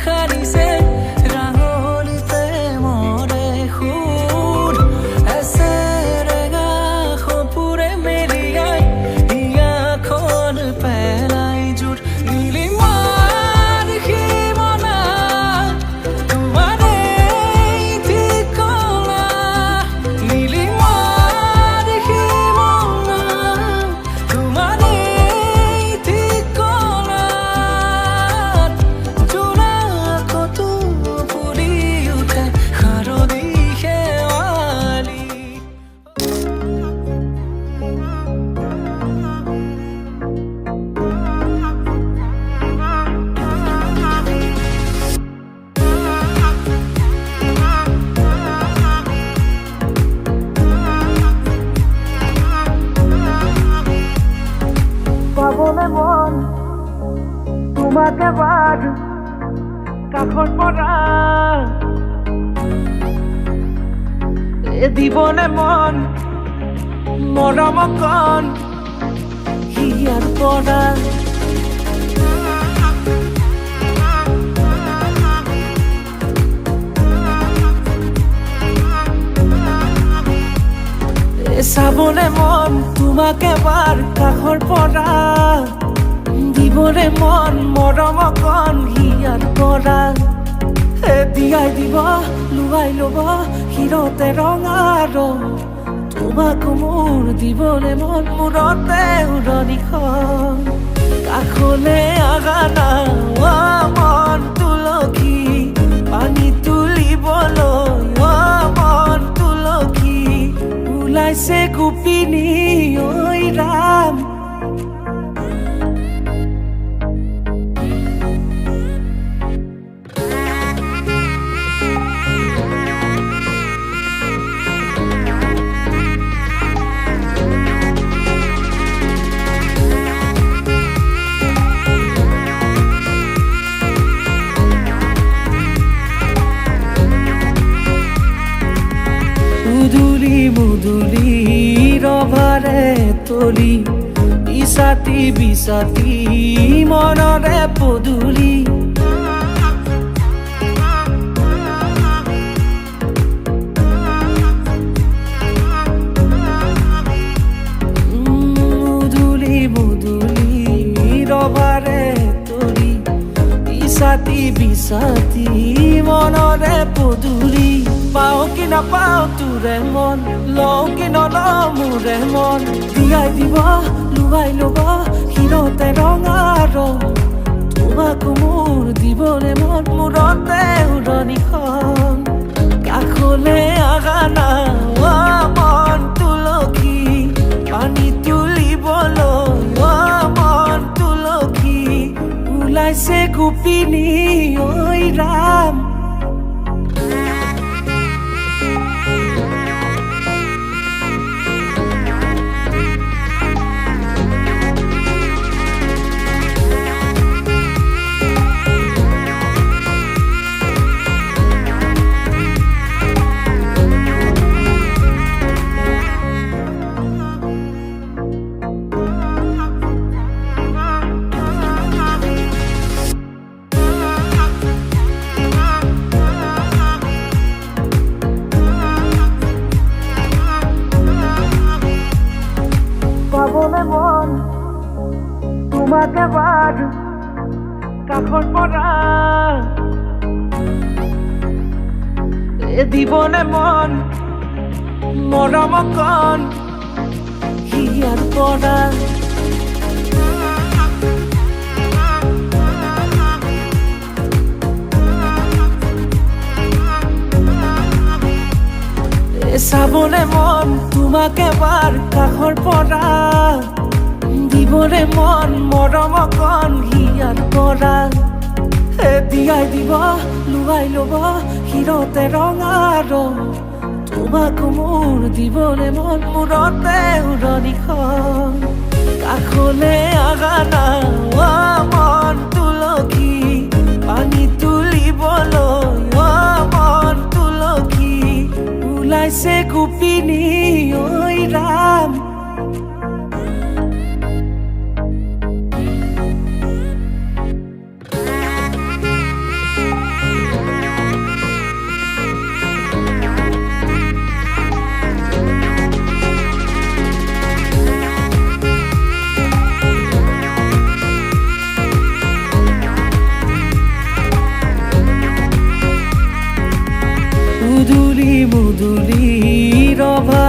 সাৰিছে ৰাঙলিতে মৰে সুৰ এছেৰেগা সপোৰে মেৰিয়াই হিয়াখন পেলাই জোৰ নীলিমাৰ সীমনা তোমাৰেই ঠিকনা নীলিমাৰ সীমনা তোমাৰেই ঠিকনাত জোনাকতো ফুলি উঠে শাৰদী শেৱালি পাবলে মন তোমাক এবাৰ কাষৰ পৰা দিবনে মন মৰম অকণ হিয়াৰ পৰা চাবলে মন তোমাক এবাৰ কাষৰ পৰা দিবলে মন মৰম অকণ হিয়াৰ পৰা দিয়াই দিব লুৱাই ল'ব শিৰতে ৰঙা ৰং তোমাক মোৰ দিবলে মন মূৰতে উৰণিখন কাষলে আগা না মন তুলসী পানী তুলিবলৈ মন তুলসী ওলাইছে গোপিনী ঐ ৰাম মুদুলি মুদুলি ৰভাৰে তলি বিছাতি বিছাতি মনৰে পদূলি মুদুলি মুদুলি ৰভাৰে তলি বিছাতি বিছাতি মনৰে পদূলি পাও কি নাপাও তোৰে মন লওঁ কি নলওঁ মোৰে মন দিয়াই দিব লুৱাই ল'ব শিৰতে ৰঙা ৰং তোমাক মোৰ দিবলে মন মূৰতে উৰণিখন কাষলে আগা না মন তুলসী পানী তুলিবলৈ মন তুলসী ওলাইছে গোপিনী ঐ ৰাম পাবলে মন তোমাক এবাৰ কাষৰ পৰা দিবনে মন মৰম অকণ হিয়াৰ পৰা চাবলে মন তোমাক এবাৰ কাষৰ পৰা দিবলে মন মৰম অকণ হিয়াৰ পৰা দিয়াই দিব লুৱাই ল'ব শিৰতে ৰঙা ৰং তোমাক মোৰ দিবলে মন মূৰতে উৰণিখন কাষলে আগা না মন তুলসী পানী তুলিবলৈ মন তুলসী ওলাইছে গোপিনী ঐ ৰাম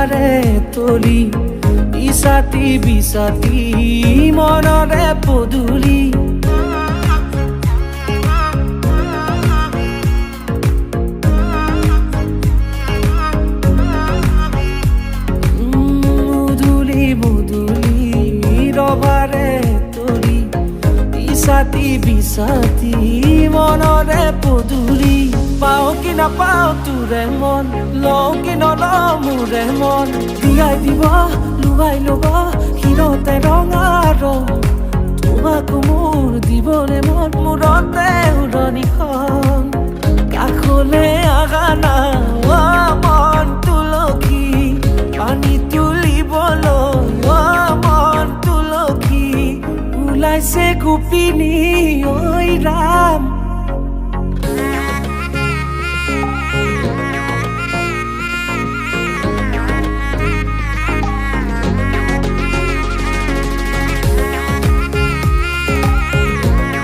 ৰভাৰে তলি ইছাতি বিছাতি মনৰে পদূলি ৰভাৰে তলি ইছাতি বিছাতি মনৰে পদূলি পাওঁ কি নাপাওঁ তোৰে মন লওঁ কি নলওঁ মোৰে মন দিয়াই দিব লুৱাই ল'ব শিৰতে ৰঙা ৰং তোমাকো মোৰ দিবলে মন মূৰতে উৰণিখন কাষলে আগা না মন তুলসী পানী তুলিবলৈ মন তুলসী ওলাইছে গোপিনী